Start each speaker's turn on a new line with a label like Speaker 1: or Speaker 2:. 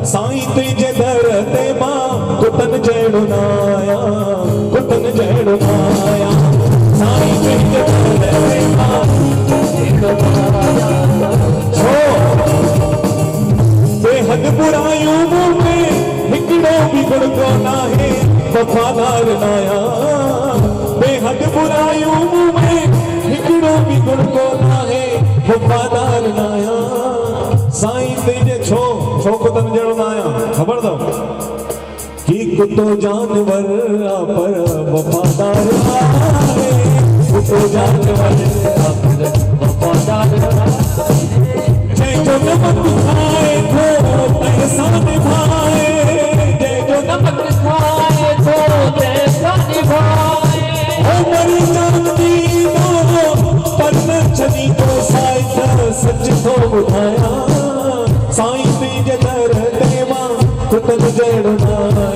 Speaker 1: साईं तुझे दर ते मां कुतन जहिड़ो न आया, कुतन जहिड़ो न आया। साईं तुझे दर ते मां छो बेहद बुरायूं मूं में हिकिड़ो बि गुण कोन आहे, वफ़ादार न आया। बेहद बुरायूं मूं में हिकिड़ो बि गुण कोन आहे, वफ़ादार न आया। साईं तुझे छो छो कुतन जहिड़ो न आया ख़बर अथव कि कुतो जानवर पर वफ़ादार आहे, कुतो जानवर पर वफ़ादार जंहिंजो नमक खाए थो तंहिंसा निभाए, जंहिंजो नमक खाए थो तंहिंसा निभाए। हो मरी जानती पर न छॾी तो साईं सच थो ॿुधायां। साईं तुंहिंजे दर ते मां कुतन जहिड़ो न